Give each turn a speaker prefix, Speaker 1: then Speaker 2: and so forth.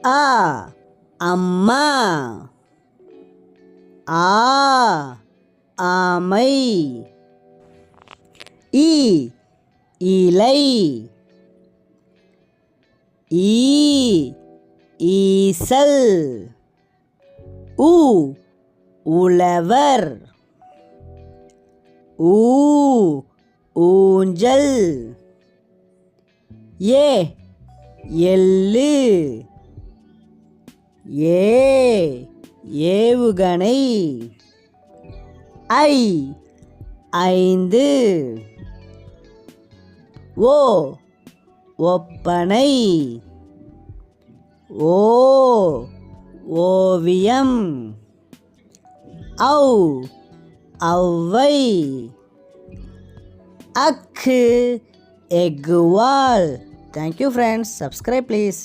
Speaker 1: ஆ அம்மா. ஆ ஆமை. இ இலை. ஈ ஈசல். உ உழவர். ஊ ஊஞ்சல். ஏ எள்ளு. ஏ ஏவுகணை. ஐ ஐந்து. ஓ ஒப்பனை. ஓ ஓவியம். ஔ ஔவை. அக்கு எக்குவால். Thank you friends. Subscribe please.